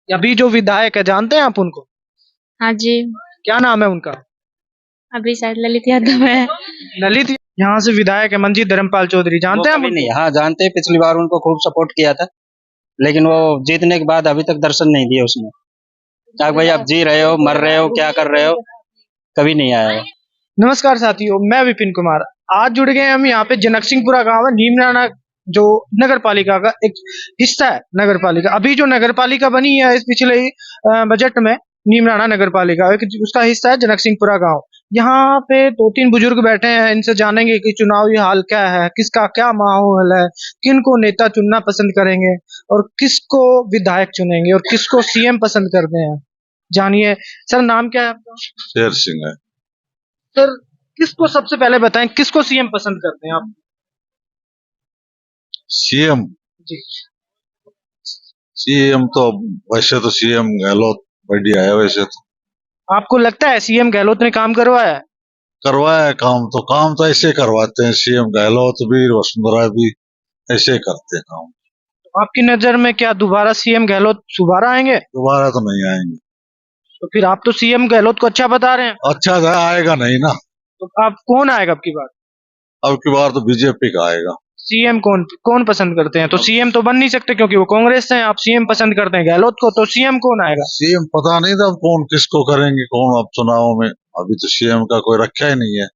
अभी जो विधायक है जानते हैं आप उनको? हाँ जी। क्या नाम है उनका? अभी शायद ललित यादव है। ललित यहाँ से विधायक है मंजीत धर्मपाल चौधरी, वो जानते हैं आप कभी नहीं, उनको? हाँ जानते हैं, पिछली बार उनको खूब सपोर्ट किया था, लेकिन वो जीतने के बाद अभी तक दर्शन नहीं दिए उसने। कहा भाई आप जी रहे हो, मर रहे हो, क्या कर रहे हो, कभी नहीं आया वो। नमस्कार साथियों, मैं विपिन कुमार। आज जुड़ गए हम यहाँ पे जनकसिंहपुरा गांव है, नीमराना जो नगर पालिका का एक हिस्सा है। नगर पालिका अभी जो नगर पालिका बनी है इस पिछले बजट में, नीमराना नगर पालिका एक उसका हिस्सा है जनकसिंहपुरा गांव। यहाँ पे दो तीन बुजुर्ग बैठे हैं, इनसे जानेंगे कि चुनावी हाल क्या है, किसका क्या माहौल है, किनको नेता चुनना पसंद करेंगे और किसको विधायक चुनेंगे और किसको सीएम पसंद करते हैं। जानिए। सर नाम क्या है आपका? शेर सिंह है। सर किसको सबसे पहले बताएं, किसको सीएम पसंद करते हैं आप? सीएम जी। सीएम तो वैसे तो सीएम गहलोत बढ़िया है। वैसे तो आपको लगता है सीएम गहलोत ने काम करवाया है? करवाया है काम तो ऐसे करवाते हैं। सीएम गहलोत भी वसुंधरा भी ऐसे करते हैं काम। तो आपकी नजर में क्या दोबारा सीएम गहलोत दोबारा आएंगे? दोबारा तो नहीं आएंगे। तो फिर आप तो सीएम गहलोत को अच्छा बता रहे हैं। अच्छा है, आएगा नहीं ना। तो आप कौन आएगा अब की बार? अब की बार तो बीजेपी का आएगा। सीएम कौन कौन पसंद करते हैं? तो सीएम तो बन नहीं सकते क्योंकि वो कांग्रेस से हैं। आप सीएम पसंद करते हैं गहलोत को, तो सीएम कौन आएगा? सीएम पता नहीं था कौन किसको करेंगे, कौन अब चुनाव में। अभी तो सीएम का कोई रखा ही नहीं है।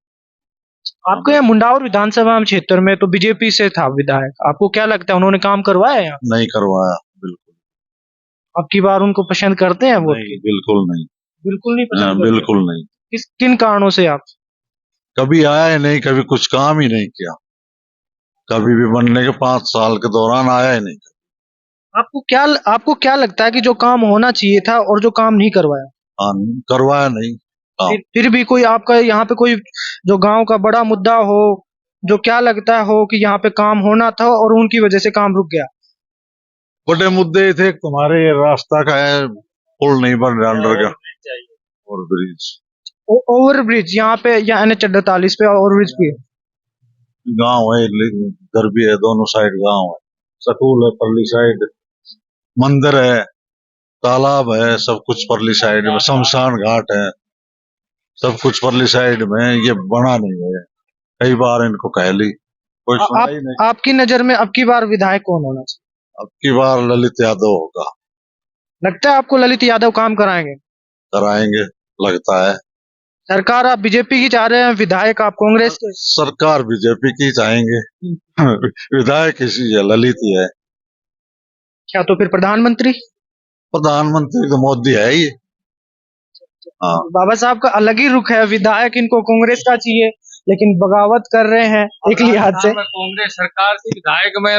आपके यहाँ मुंडावर विधानसभा क्षेत्र में तो बीजेपी से था विधायक, आपको क्या लगता है उन्होंने काम करवाया है यहाँ? नहीं करवाया, बिल्कुल अब की बार उनको पसंद करते हैं वोट नहीं, की? बिल्कुल नहीं। बिल्कुल नहीं पसंद करते। बिल्कुल नहीं। किन कारणों से आप? कभी आया ही नहीं, कभी कुछ काम ही नहीं किया, कभी भी बनने के 5 साल के दौरान आया ही नहीं। आपको क्या लगता है कि जो काम होना चाहिए था और जो काम नहीं करवाया? हाँ, करवाया नहीं काम। फिर भी कोई आपका यहाँ पे कोई जो गांव का बड़ा मुद्दा हो, जो क्या लगता हो कि यहाँ पे काम होना था और उनकी वजह से काम रुक गया? बड़े मुद्दे ये थे, तुम्हारे ये रास्ता का है, पुल नहीं बन रहा अंडर का, और ब्रिज। ओवर ब्रिज यहाँ पे या NH 48 पे ओवर ब्रिज पे? गांव है, इधर भी है, दोनों साइड गांव है। सकूल है परली साइड, मंदिर है, तालाब है, सब कुछ परली साइड में। शमशान घाट है, सब कुछ परली साइड में। ये बना नहीं है, कई बार इनको कह ली, कोई सुना ही नहीं। आपकी नजर में अब की बार विधायक कौन होना चाहिए? अब की बार ललित यादव होगा। लगता है आपको ललित यादव काम कराएंगे? कराएंगे, लगता है। सरकार आप बीजेपी की चाह रहे हैं, विधायक आप कांग्रेस के? सरकार बीजेपी की चाहेंगे, विधायक इसी है, ललित ही है। क्या तो फिर प्रधानमंत्री? प्रधानमंत्री तो मोदी है ही। हाँ, बाबा साहब का अलग ही रुख है, विधायक इनको कांग्रेस का चाहिए लेकिन बगावत कर रहे हैं एक लिहाज से। कांग्रेस सरकार से विधायक में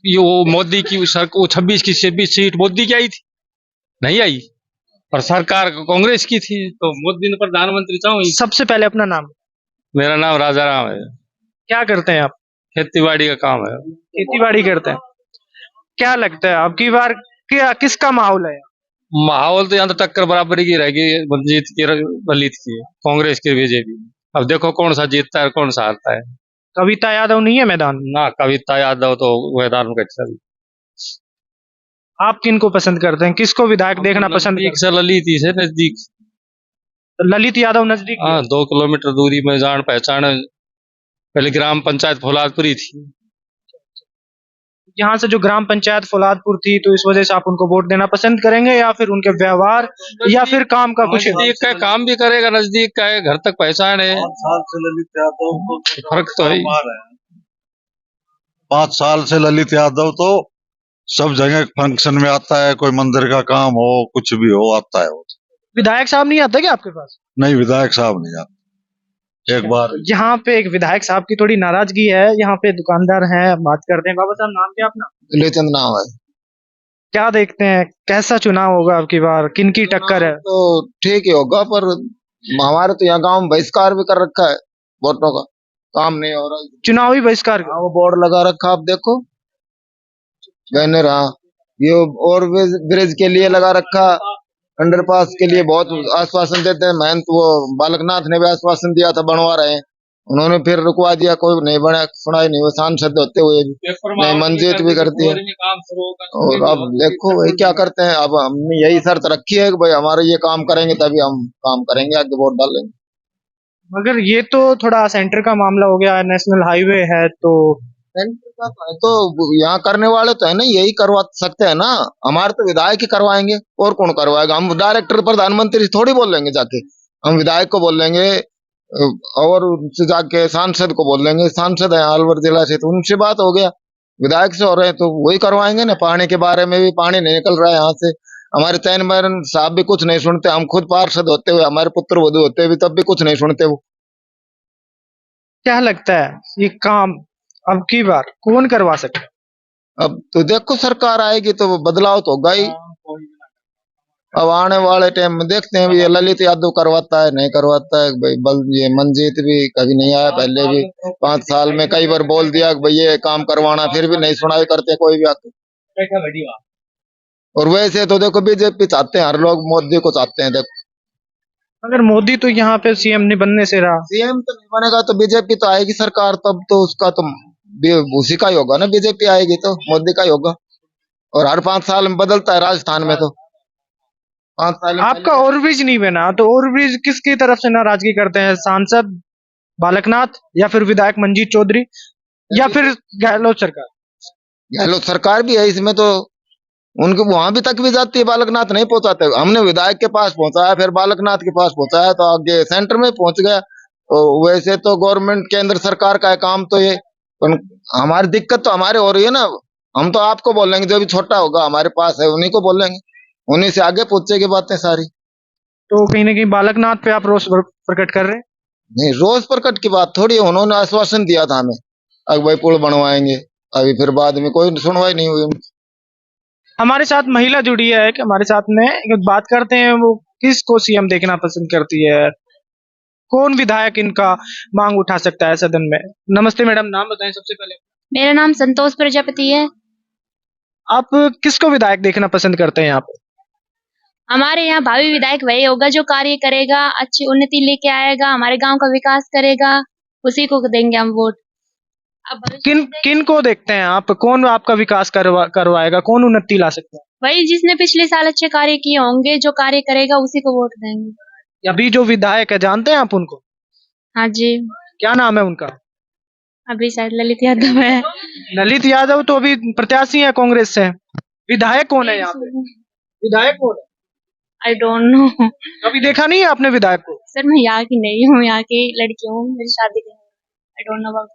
ये वो मोदी की सर को 26 की 26 सीट मोदी की आई थी, नहीं आई, और सरकार कांग्रेस की थी, तो मोदी ने प्रधानमंत्री चाहूँ। सबसे पहले अपना नाम। मेरा नाम राजा राम है। क्या करते हैं आप? खेती बाड़ी का काम है। खेती बाड़ी करते हैं। क्या लगता है अब की बार क्या किसका माहौल है? माहौल तो यहाँ तो टक्कर बराबरी की रहेगी, मंजीत की ललित की, कांग्रेस की बीजेपी। अब देखो कौन सा जीतता है कौन सा हारता है। कविता यादव नहीं है मैदान में? ना कविता यादव तो मैदान में चल। आप किनको पसंद करते हैं, किसको विधायक देखना पसंद करते से ललित ही से नजदीक। हैं? ललित यादव नजदीक है। हाँ, 2 किलोमीटर दूरी में जान पहचान है। पहले ग्राम पंचायत फौलादपुरी थी। यहाँ से जो ग्राम पंचायत फौलादपुर थी, तो इस वजह से आप उनको वोट देना पसंद करेंगे या फिर उनके व्यवहार या फिर काम का कुछ? नजदीक का काम भी करेगा, नजदीक का है, घर तक पहचान है, 5 साल से ललित यादव फर्क तो है ही। 5 साल से ललित यादव तो सब जगह फंक्शन में आता है, कोई मंदिर का काम हो, कुछ भी हो, आता है वो। विधायक साहब नहीं आता क्या आपके पास? नहीं, विधायक साहब नहीं आते। एक बार यहाँ पे एक विधायक साहब की थोड़ी नाराजगी है, यहाँ पे दुकानदार हैं, बात करते हैं। बाबा साहब नाम क्या अपना? लेचंद नाम है। क्या देखते हैं कैसा चुनाव होगा अब की बार, किनकी टक्कर है? तो ठीक ही होगा, पर हमारे तो यहाँ गांव में बहिष्कार भी कर रखा है वोटों का, काम नहीं हो रहा। चुनावी बहिष्कार? हाँ, वो बोर्ड लगा रखा, आप देखो बैनर। हाँ, ये और ब्रिज के लिए लगा रखा, अंडरपास के लिए बहुत आश्वासन देते हैं। महंत वो बालकनाथ ने भी आश्वासन दिया था, बनवा रहे हैं। उन्होंने फिर रुकवा दिया, कोई नहीं बना, सुनाई नहीं, वो सांसद होते हुए भी नहीं, मंजूर भी कर दिया। और अब देखो भाई क्या करते हैं। अब हमने यही शर्त रखी है कि भाई हमारा ये काम करेंगे तभी हम काम करेंगे, आगे वोट डालेंगे। मगर ये तो थोड़ा सेंटर का मामला हो गया, नेशनल हाईवे है तो सेंटर का तो यहाँ करने वाले तो है ना, यही करवा सकते हैं ना। हमारे तो विधायक ही करवाएंगे, और कौन करवाएगा। हम डायरेक्टर प्रधानमंत्री से थोड़ी बोल लेंगे जाके, हम विधायक को बोल लेंगे, और उनसे जाके सांसद को बोल लेंगे, सांसद है अलवर जिला से, तो उनसे बात हो गया। विधायक से हो रहे हैं तो वही करवाएंगे ना। पानी के बारे में भी पानी नहीं निकल रहा है यहाँ से, हमारे चैनमैन साहब भी कुछ नहीं सुनते, हम खुद पार्षद होते हुए, हमारे पुत्र वधु होते हुए तब भी कुछ नहीं सुनते वो। क्या लगता है ये काम अब की बार कौन करवा सकता है? अब तो देखो सरकार आएगी तो वो बदलाव तो होगा ही। अब आने वाले टाइम में देखते हैं, ये ललित यादव करवाता है नहीं करवाता है भाई। ये मंजीत भी कभी नहीं आया, पहले भी 5 साल में कई बार बोल दिया कि भाई ये काम करवाना, फिर भी नहीं सुनाई करते कोई भी आके। और वैसे तो देखो बीजेपी चाहते हैं, हर लोग मोदी को चाहते हैं। देखो अगर मोदी तो यहाँ पे सीएम नहीं बनने से रहा, सीएम तो नहीं बनेगा तो बीजेपी तो आएगी सरकार, तब तो उसका तो उसी का ही होगा ना, बीजेपी आएगी तो मोदी का ही होगा। और हर 5 साल में बदलता है राजस्थान में, तो 5 साल में आपका ओवरब्रिज नहीं बना तो ओवरब्रिज किसकी तरफ से नाराजगी करते हैं? सांसद बालकनाथ या फिर विधायक मंजीत चौधरी या फिर गहलोत सरकार? गहलोत सरकार भी है इसमें, तो उनके वहां भी तक भी जाती है, बालकनाथ नहीं पहुंचाते। हमने विधायक के पास पहुंचाया, फिर बालकनाथ के पास पहुंचाया, तो आगे सेंटर में पहुंच गया। तो वैसे तो गवर्नमेंट केंद्र सरकार का है काम तो ये, पर हमारी दिक्कत तो हमारे हो रही है ना। हम तो आपको बोलेंगे, जो भी छोटा होगा हमारे पास है उन्हीं को बोलेंगे, उन्हीं से आगे पूछेगी बातें सारी। तो कहीं ना कहीं बालकनाथ पे आप रोष प्रकट कर रहे हैं। नहीं, रोज प्रकट की बात थोड़ी है, उन्होंने आश्वासन दिया था हमें, अब भाई पुल बनवाएंगे, अभी फिर बाद में कोई सुनवाई नहीं हुई। हमारे साथ महिला जुड़ी है कि हमारे साथ में एक बात करते हैं, वो किसको सीएम देखना पसंद करती है, कौन विधायक इनका मांग उठा सकता है सदन में। नमस्ते मैडम, नाम बताएं सबसे पहले। मेरा नाम संतोष प्रजापति है। आप किसको विधायक देखना पसंद करते हैं यहाँ पे? हमारे यहाँ भावी विधायक वही होगा जो कार्य करेगा, अच्छी उन्नति लेके आएगा, हमारे गांव का विकास करेगा, उसी को देंगे हम वोट। अब किन किन को देखते हैं आप, कौन आपका विकास करवाएगा, कौन उन्नति ला सकता है? वही जिसने पिछले साल अच्छे कार्य किए होंगे, जो कार्य करेगा उसी को वोट देंगे। अभी जो विधायक है जानते हैं आप उनको? हाँ जी, क्या नाम है उनका? अभी शायद ललित यादव है। ललित यादव तो अभी प्रत्याशी है कांग्रेस से। विधायक कौन है यहाँ पे? विधायक कौन है? आई डोंट नो कभी देखा नहीं है आपने विधायक को? सर, मैं यहाँ की नहीं हूँ, यहाँ की लड़की हूँ, मेरी शादी नहीं हुई। I don't know about.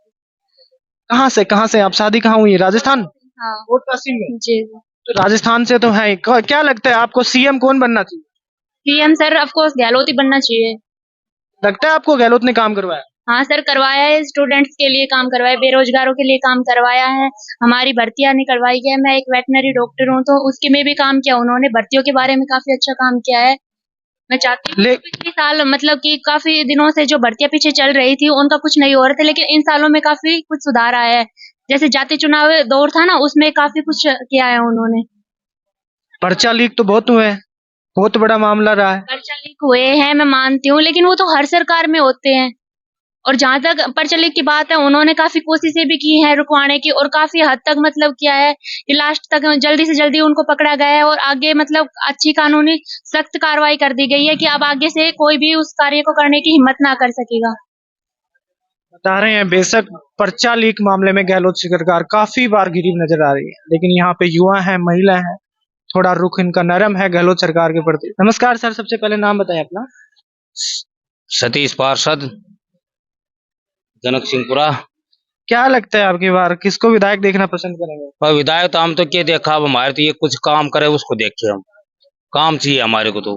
कहाँ से आप, शादी कहाँ हुई है? राजस्थान, हाँ कोटकासी में। जी। तो राजस्थान से तो है। क्या लगता है आपको सीएम कौन बनना चाहिए? PM sir of course Gehlot ही बनना चाहिए। लगता है आपको गहलोत ने काम करवाया? हाँ सर, करवाया है, स्टूडेंट्स के लिए काम करवाया, बेरोजगारों के लिए काम करवाया है, हमारी भर्तियां निकलवाई है। मैं एक वेटनरी डॉक्टर हूँ, तो उसके में भी काम किया उन्होंने, भर्तियों के बारे में काफी अच्छा काम किया है। मैं चाहती हूँ पिछले साल मतलब कि काफी दिनों से जो भर्तियां पीछे चल रही थी उनका कुछ नहीं हो रहा था, लेकिन इन सालों में काफी कुछ सुधार आया है। जैसे जाति चुनाव दौर था ना, उसमें काफी कुछ किया है उन्होंने। पर्चा लीक तो बहुत हुए हैं, बहुत बड़ा मामला रहा है। पर्चा लीक हुए हैं, मैं मानती हूँ, लेकिन वो तो हर सरकार में होते हैं। और जहां तक पर्चा लीक की बात है, उन्होंने काफी कोशिशें भी की हैं रुकवाने की, और काफी हद तक मतलब किया है कि लास्ट तक जल्दी से जल्दी उनको पकड़ा गया है, और आगे मतलब अच्छी कानूनी सख्त कार्रवाई कर दी गई है कि अब आगे से कोई भी उस कार्य को करने की हिम्मत ना कर सकेगा। बता रहे हैं बेशक पर्चा लीक मामले में गहलोत सरकार काफी बार गिरी नजर आ रही है, लेकिन यहाँ पे युवा है, महिला है, थोड़ा रुख इनका नरम है गहलोत सरकार के प्रति। नमस्कार सर, सबसे पहले नाम बताएं अपना। सतीश पार्षद, जनक सिंहपुरा। क्या लगता है आपकी बार किसको विधायक देखना पसंद करेंगे? पर विधायक तो हम तो क्या देखा, अब हमारे तो ये कुछ काम करे उसको देखे, हम काम चाहिए हमारे को। तो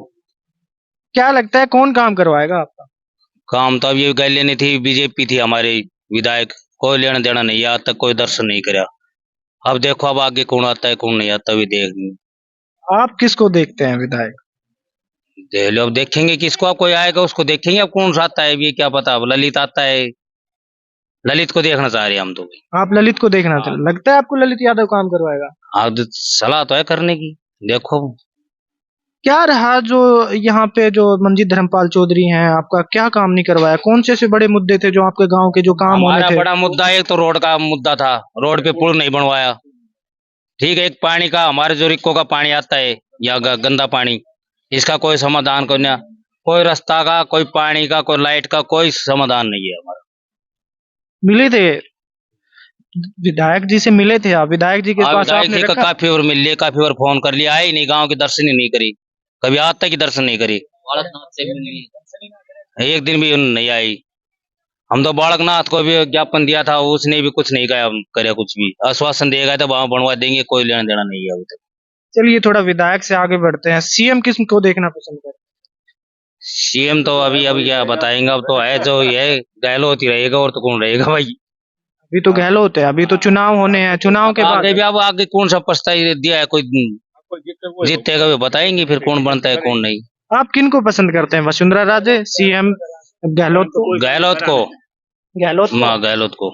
क्या लगता है कौन काम करवाएगा आपका? काम तो अब ये गए लेनी थी, बीजेपी थी हमारे विधायक, कोई लेना देना नहीं, आज तक कोई दर्शन नहीं करा। अब देखो अब आगे कौन आता है कौन नहीं आता, भी देख। आप किसको देखते हैं विधायक? देख लो, अब देखेंगे किसको, अब कोई आएगा उसको देखेंगे, अब कौन सा आता है ये क्या पता। अब ललित आता है, ललित को देखना चाह रहे हैं हम तो। आप ललित को देखना चाहते, लगता है आपको ललित यादव काम करवाएगा? अब सलाह तो है करने की, देखो। क्या रहा जो यहाँ पे जो मंजीत धर्मपाल चौधरी हैं, आपका क्या काम नहीं करवाया? कौन से ऐसे बड़े मुद्दे थे जो आपके गांव के जो काम होने हमारा थे? बड़ा मुद्दा एक तो रोड का मुद्दा था, रोड पे पुल नहीं बनवाया। ठीक है, एक पानी का हमारे जो रिक्को का पानी आता है या गंदा पानी, इसका कोई समाधान कोई ना, कोई रास्ता का, कोई पानी का, कोई लाइट का, कोई समाधान नहीं है हमारा। मिले थे विधायक जी से? मिले थे आप विधायक जी के हाँ, पास? विधायक आपने जी का रखा? काफी बार मिल लिए, काफी बार फोन कर लिया, आए ही नहीं, गांव के दर्शन ही नहीं करी, कभी आज तक ही दर्शन नहीं करी, एक दिन भी उन्होंने नहीं आई। हम तो बालकनाथ को भी ज्ञापन दिया था, उसने भी कुछ नहीं कहा, करे कुछ भी आश्वासन देगा तो वहां बनवा देंगे, कोई लेना देना नहीं है अभी तक। चलिए थोड़ा विधायक से आगे बढ़ते हैं। सीएम किस को देखना पसंद करते सीएम तो अभी अभी क्या बताएंगे, अब तो है जो ये गहलोत ही रहेगा, और तो कौन रहेगा भाई। हैं? अभी तो गहलोत है, अभी तो चुनाव होने हैं, चुनाव के बाद आगे भी अब आगे कौन सा प्रस्ताव दिया है, कोई जीतेगा भी बताएंगे फिर कौन बनता है कौन नहीं। आप किन को पसंद करते हैं? वसुंधरा राजे, सीएम गहलोत को? गहलोत को, गहलोत को। माँ गहलोत को।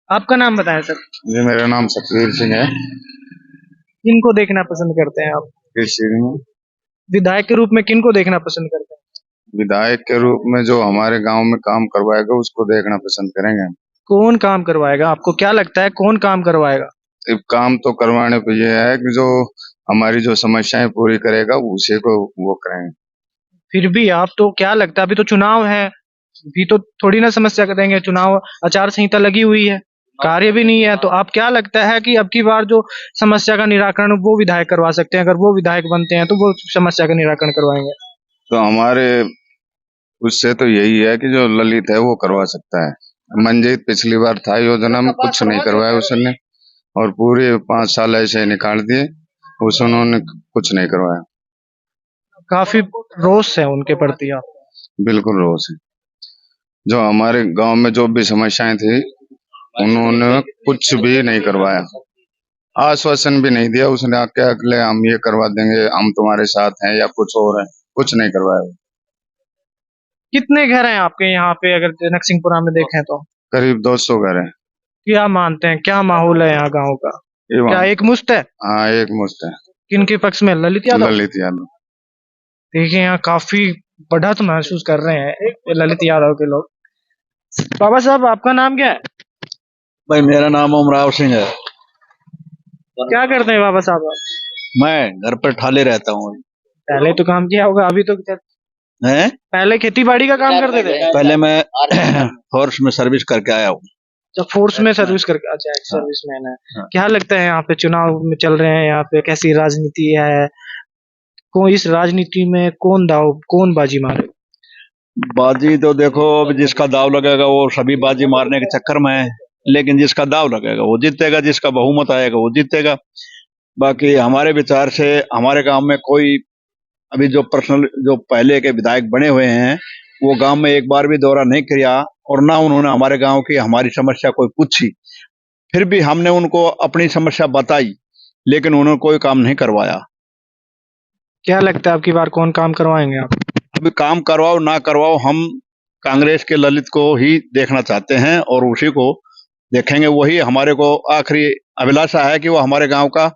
आपका नाम बताएं सर। जी मेरा नाम सतवीर सिंह है। किन को देखना पसंद करते हैं आप? कृषि में विधायक के रूप में किन को देखना पसंद करते हैं? विधायक के रूप में जो हमारे गांव में काम करवाएगा उसको देखना पसंद करेंगे हम। कौन काम करवाएगा? आपको क्या लगता है कौन काम करवाएगा? अब काम तो करवाने पे ये है कि जो हमारी जो समस्याएं पूरी करेगा उसी को वो करेंगे। फिर भी आप तो क्या लगता है, अभी तो चुनाव है, अभी तो थोड़ी ना समस्या करेंगे, चुनाव आचार संहिता लगी हुई है, कार्य भी नहीं है, तो आप क्या लगता है कि अब की बार जो समस्या का निराकरण वो विधायक करवा सकते हैं? अगर वो विधायक बनते हैं तो वो समस्या का निराकरण करवाएंगे। तो हमारे उससे तो यही है कि जो ललित है वो करवा सकता है। मंजीत पिछली बार था योजना में, कुछ नहीं करवाया उसने, और पूरे 5 साल ऐसे ही निकाल दिए, उस उन्होंने कुछ नहीं करवाया। काफी रोष है उनके प्रति आप? बिल्कुल रोज है। जो हमारे गांव में जो भी समस्याएं थी उन्होंने कुछ भी नहीं करवाया, आश्वासन भी नहीं दिया उसने आके अगले हम ये करवा देंगे, हम तुम्हारे साथ हैं या कुछ और है, कुछ नहीं करवाया। कितने घर हैं आपके यहाँ पे अगर जनक सिंहपुरा में देखें तो? करीब 200 घर है। क्या मानते हैं, क्या माहौल है यहाँ गाँव का? ये क्या वहाँ- एक मुश्त है? हाँ एक मुश्त है। किनके पक्ष में? ललित यादव? ललित यादव। देखिए यहाँ काफी बढ़त महसूस कर रहे हैं ललित यादव के लोग। बाबा साहब आपका नाम क्या है? भाई मेरा नाम उमराव सिंह है। क्या करते हैं बाबा साहब आप? मैं घर पर ठाले रहता हूँ। पहले तो काम किया होगा, अभी तो हैं? पहले खेती बाड़ी का काम करते थे? पहले मैं फोर्स में सर्विस करके आया हूँ। जब फोर्स में सर्विस करके, अच्छा सर्विस मैन है। हाँ। क्या लगता है यहाँ पे चुनाव में चल रहे हैं, यहाँ पे कैसी राजनीति है? कौन इस राजनीति में कौन बाजी मारे? बाजी तो देखो अब जिसका दाव लगेगा वो सभी बाजी मारने के चक्कर में है, लेकिन जिसका दाव लगेगा वो जीतेगा, जिसका बहुमत आएगा वो जीतेगा। बाकी हमारे विचार से हमारे गांव में कोई अभी जो पर्सनल जो पहले के विधायक बने हुए हैं वो गांव में एक बार भी दौरा नहीं किया, और ना उन्होंने हमारे गांव की हमारी समस्या कोई पूछी। फिर भी हमने उनको अपनी समस्या बताई, लेकिन उन्होंने कोई काम नहीं करवाया। क्या लगता है अब की बार कौन काम करवाएंगे आप? अभी काम करवाओ ना करवाओ, हम कांग्रेस के ललित को ही देखना चाहते हैं और उसी को देखेंगे। वही हमारे को आखिरी अभिलाषा है कि वो हमारे गांव का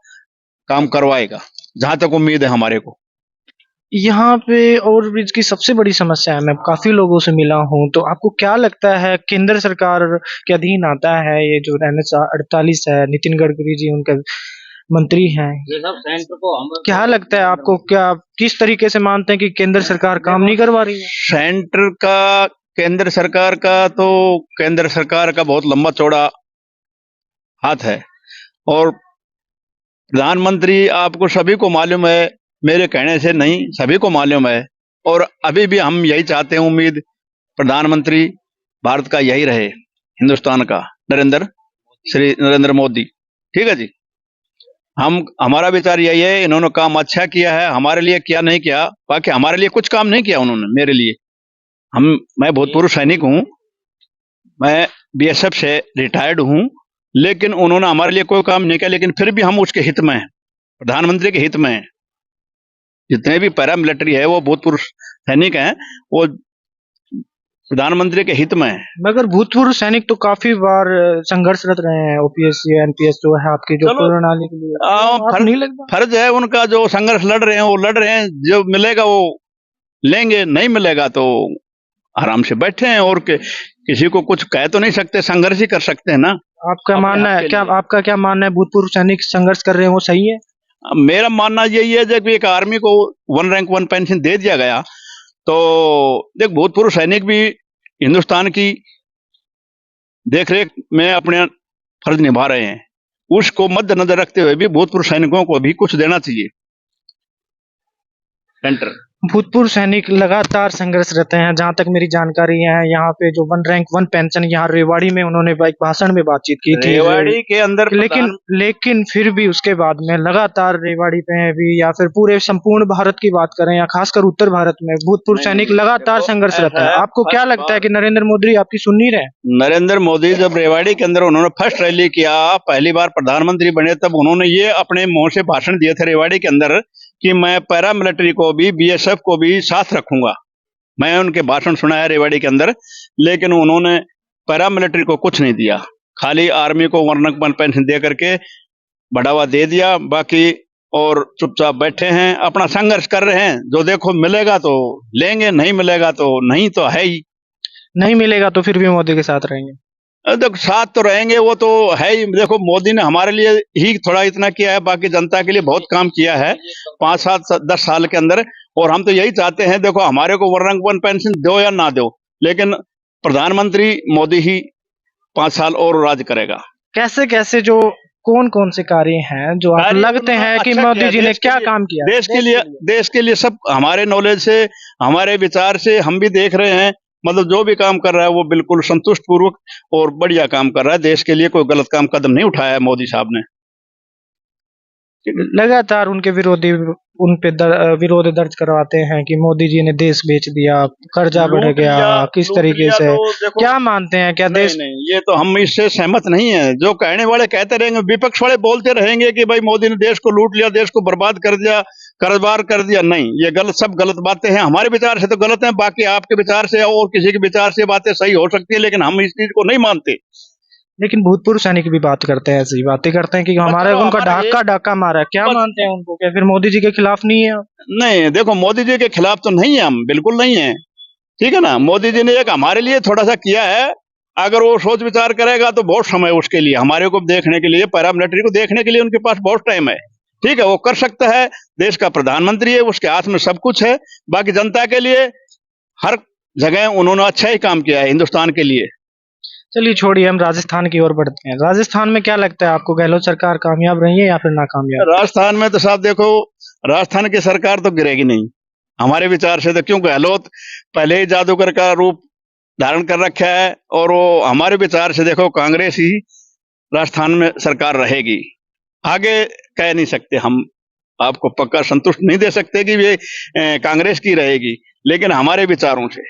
काम करवाएगा, जहां तक उम्मीद है हमारे को। यहाँ पे ओवरब्रिज की सबसे बड़ी समस्या है, मैं काफी लोगों से मिला हूँ, तो आपको क्या लगता है केंद्र सरकार के अधीन आता है ये जो NH-48 है, नितिन गडकरी जी उनका मंत्री हैं, ये सब सेंटर को हम क्या लगता है आपको, क्या किस तरीके से मानते हैं कि केंद्र सरकार काम नहीं करवा रही है? सेंटर का केंद्र सरकार का तो केंद्र सरकार का बहुत लंबा चौड़ा हाथ है, और प्रधानमंत्री आपको सभी को मालूम है, मेरे कहने से नहीं सभी को मालूम है, और अभी भी हम यही चाहते हैं, उम्मीद प्रधानमंत्री भारत का यही रहे, हिंदुस्तान का श्री नरेंद्र मोदी। ठीक है जी, हमारा विचार यही है, इन्होंने काम अच्छा किया है, हमारे लिए क्या नहीं किया, बाकी हमारे लिए कुछ काम नहीं किया उन्होंने मेरे लिए। मैं भूतपूर्व सैनिक हूं, मैं BSF से रिटायर्ड हूं, लेकिन उन्होंने हमारे लिए कोई काम नहीं किया, लेकिन फिर भी हम उसके हित में हैं, प्रधानमंत्री के हित में हैं। जितने भी पैरामिलिट्री है वो भूतपूर्व सैनिक हैं, वो प्रधानमंत्री के हित में है। मगर भूतपूर्व सैनिक तो काफी बार संघर्षरत रहे हैं, ओपीएससी एनपीएस जो है आपकी जो चलो, प्रणाली के लिए, आपको फर्ज नहीं लगता? फर्ज है उनका, जो संघर्ष लड़ रहे हैं वो लड़ रहे हैं, जो मिलेगा वो लेंगे, नहीं मिलेगा तो आराम से बैठे हैं। और किसी को कुछ कह तो नहीं सकते, संघर्ष ही कर सकते हैं ना। आपका अपने मानना हक है के क्या, लिए। आपका क्या मानना है, भूतपूर्व सैनिक संघर्ष कर रहे हैं वो सही है? मेरा मानना यही है जब एक आर्मी को 1 रैंक 1 पेंशन दे दिया गया, तो देख भूतपूर्व सैनिक भी हिंदुस्तान की देखरेख में अपने फर्ज निभा रहे हैं। उसको मद्देनजर रखते हुए भी भूतपूर्व सैनिकों को भी कुछ देना चाहिए। सेंटर भूतपूर्व सैनिक लगातार संघर्षरत हैं, जहां तक मेरी जानकारी है। यहाँ पे जो 1 रैंक 1 पेंशन, यहाँ रेवाड़ी में उन्होंने एक भाषण में बातचीत की थी, रेवाड़ी के अंदर लेकिन फिर भी उसके बाद में लगातार रेवाड़ी पे भी, या फिर पूरे संपूर्ण भारत की बात करें या खासकर उत्तर भारत में भूतपूर्व नहीं, सैनिक नहीं, लगातार देखो, संघर्षरत ऐसा है। है, आपको क्या फर्स्ट लगता है कि नरेंद्र मोदी आपकी सुन नहीं रहे? नरेंद्र मोदी जब रेवाड़ी के अंदर उन्होंने फर्स्ट रैली किया, पहली बार प्रधानमंत्री बने, तब उन्होंने ये अपने मुंह से भाषण दिए थे रेवाड़ी के अंदर कि मैं पैरामिलिट्री को भी, बीएसएफ को भी साथ रखूंगा। मैं उनके भाषण सुना है रेवाड़ी के अंदर, लेकिन उन्होंने पैरामिलिट्री को कुछ नहीं दिया, खाली आर्मी को 1 रैंक 1 पेंशन दे करके बढ़ावा दे दिया। बाकी और चुपचाप बैठे हैं, अपना संघर्ष कर रहे हैं। जो देखो मिलेगा तो लेंगे, नहीं मिलेगा तो नहीं, तो है ही। नहीं मिलेगा तो फिर भी मोदी के साथ रहेंगे? देखो साथ तो रहेंगे, वो तो है ही। देखो मोदी ने हमारे लिए ही थोड़ा इतना किया है, बाकी जनता के लिए बहुत काम किया है 5, 7, 10 साल के अंदर। और हम तो यही चाहते हैं, देखो हमारे को 1 रैंक 1 पेंशन दो या ना दो, लेकिन प्रधानमंत्री मोदी ही 5 साल और राज करेगा। कैसे कैसे जो कौन कौन से कार्य हैं जो आप कार्य लगते हैं कि अच्छा मोदी किया, जी ने देश के क्या लिए- काम किया? देश के लिए सब हमारे नॉलेज से, हमारे विचार से हम भी देख रहे हैं। मतलब जो भी काम कर रहा है वो बिल्कुल संतुष्ट पूर्वक और बढ़िया काम कर रहा है। देश के लिए कोई गलत कदम नहीं उठाया है मोदी साहब ने। लगातार उनके विरोधी उन पे विरोध दर्ज करवाते हैं कि मोदी जी ने देश बेच दिया, कर्जा बढ़ गया, किस तरीके से, क्या मानते हैं, क्या देश? नहीं, ये तो हम इससे सहमत नहीं है। जो कहने वाले कहते रहेंगे, विपक्ष वाले बोलते रहेंगे कि भाई मोदी ने देश को लूट लिया, देश को बर्बाद कर दिया, कर्जबार कर दिया। नहीं, ये सब गलत बातें हैं। हमारे विचार से तो गलत है, बाकी आपके विचार से और किसी के विचार से बातें सही हो सकती है, लेकिन हम इस चीज को नहीं मानते। लेकिन भूतपूर्व सैनिक भी बात करते हैं, ऐसी बातें करते हैं कि हमारे उनका डाका मारा। क्या मानते हैं उनको, क्या फिर मोदी जी के खिलाफ नहीं है? नहीं, देखो मोदी जी के खिलाफ तो नहीं है, हम बिल्कुल नहीं है, ठीक है ना। मोदी जी ने एक हमारे लिए थोड़ा सा किया है। अगर वो सोच विचार करेगा तो बहुत समय उसके लिए, हमारे को देखने के लिए, पैरामिलिट्री को देखने के लिए उनके पास बहुत टाइम है। ठीक है, वो कर सकता है। देश का प्रधानमंत्री है, उसके हाथ में सब कुछ है। बाकी जनता के लिए हर जगह उन्होंने अच्छा ही काम किया है हिंदुस्तान के लिए। चलिए छोड़िए, हम राजस्थान की ओर बढ़ते हैं। राजस्थान में क्या लगता है आपको, गहलोत सरकार कामयाब रही है या फिर नाकामयाब? राजस्थान में तो साहब देखो, राजस्थान की सरकार तो गिरेगी नहीं हमारे विचार से। तो क्यों, गहलोत पहले ही जादूगर का रूप धारण कर रखा है, और वो हमारे विचार से देखो कांग्रेस ही राजस्थान में सरकार रहेगी। आगे कह नहीं सकते हम, आपको पक्का संतुष्ट नहीं दे सकते कि ये कांग्रेस की रहेगी, लेकिन हमारे विचारों से।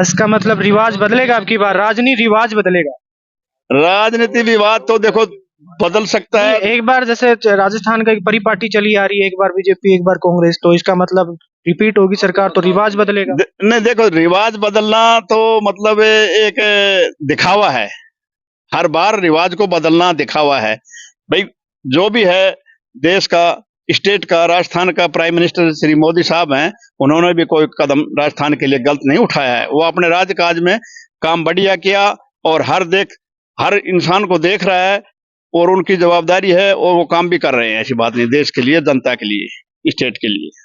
इसका मतलब रिवाज बदलेगा अब की बार, राजनीति रिवाज बदलेगा? राजनीति विवाद तो देखो बदल सकता है। एक बार जैसे राजस्थान का एक परिपाटी चली आ रही है, एक बार बीजेपी एक बार कांग्रेस, तो इसका मतलब रिपीट होगी सरकार तो रिवाज बदलेगा? नहीं, देखो रिवाज बदलना तो मतलब एक दिखावा है। हर बार रिवाज को बदलना दिखावा है। भाई जो भी है, देश का, स्टेट का, राजस्थान का प्राइम मिनिस्टर श्री मोदी साहब हैं, उन्होंने भी कोई कदम राजस्थान के लिए गलत नहीं उठाया है। वो अपने राजकाज में काम बढ़िया किया, और हर इंसान को देख रहा है, और उनकी जवाबदारी है, और वो काम भी कर रहे हैं। ऐसी बात नहीं, देश के लिए, जनता के लिए, स्टेट के लिए।